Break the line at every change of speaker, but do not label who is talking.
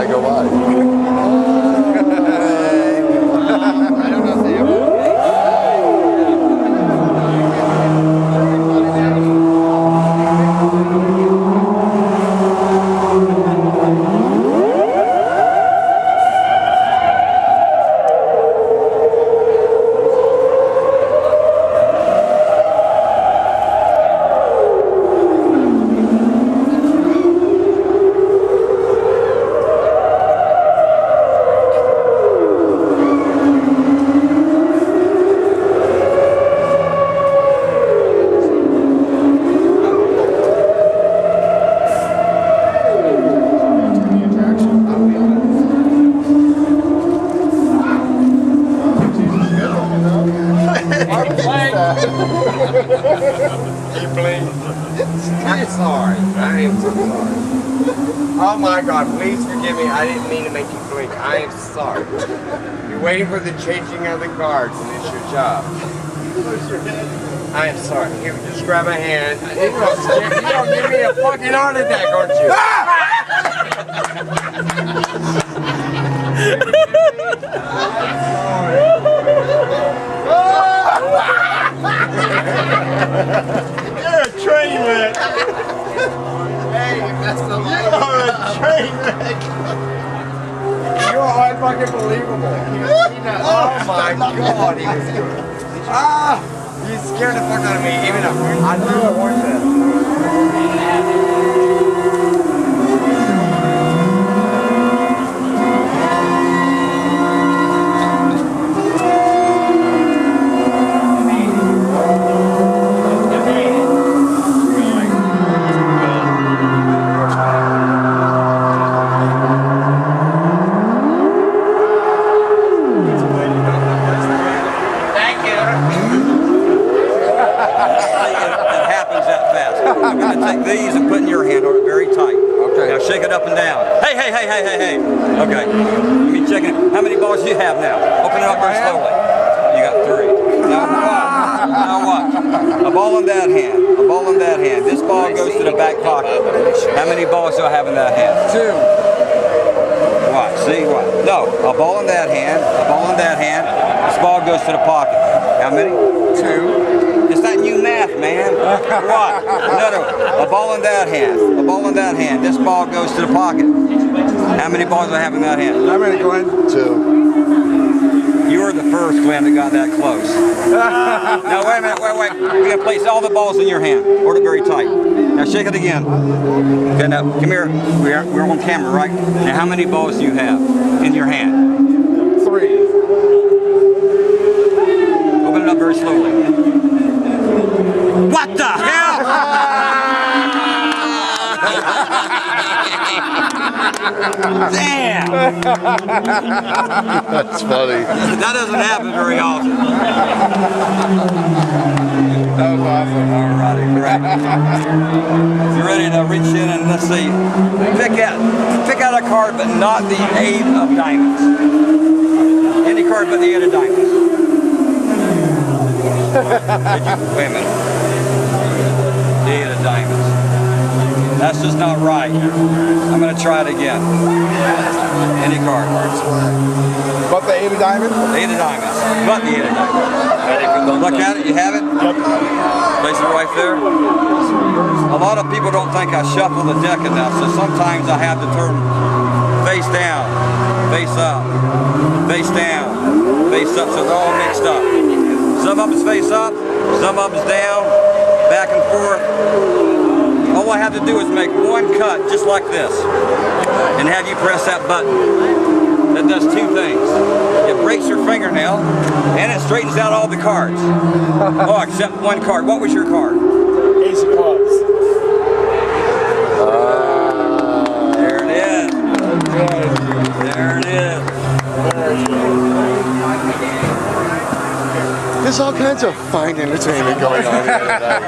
I go by. I don't know if they ever.
I'm sorry. I am so sorry. Oh my God, please forgive me. I didn't mean to make you blink. I am sorry. You're waiting for the changing of the guards and it's your job. I am sorry. Here, just grab my hand. You don't give me a fucking heart attack, aren't you?
You're a train wreck.
Hey, that's the light.
You're a train wreck.
You're unfucking believable. Oh my God, he was good. Ah, you scared the fuck out of me. Even though I knew I wanted that.
I'm going to take these and put in your hand, hold it very tight. Okay. Now shake it up and down. Hey, hey, hey, hey, hey, hey. Okay. Let me check it. How many balls do you have now? Open it up very slowly. You got 3. Now what? Now what? A ball in that hand. A ball in that hand. This ball goes to the back pocket. How many balls do I have in that hand? 2. What? See what? No. A ball in that hand. A ball in that hand. This ball goes to the pocket. How many? 2. It's not new math, man. What? No. A ball in that hand. A ball in that hand. This ball goes to the pocket. How many balls do I have in that hand?
How many, Glenn?
2.
You were the first, Glenn, that got that close. Now, wait a minute. Wait. We're going to place all the balls in your hand. Hold it very tight. Now, shake it again. Okay, now, come here. We're on camera, right? Now, how many balls do you have in your hand?
3.
Open it up very slowly. What the hell? Damn!
That's funny.
That doesn't happen very often.
That was awesome.
Alrighty, great. You ready to reach in and let's see. Pick out a card, but not the 8 of diamonds. Any card but the 8 of diamonds. Wait a minute. The 8 of diamonds. That's just not right. I'm going to try it again. Any card.
But the 8 of diamonds?
8 of diamonds. But the 8 of diamonds. Look at it. You have it?
Yep.
Place it right there. A lot of people don't think I shuffle the deck enough, so sometimes I have to turn face down, face up, face down, face up, so they're all mixed up. Some of them's face up, some of them's down, back and forth. All I have to do is make one cut just like this and have you press that button. That does 2 things. It breaks your fingernail and it straightens out all the cards. Oh, except one card. What was your card?
Ace of clubs.
There it is. There it is.
There's all kinds of fine entertainment going on here today.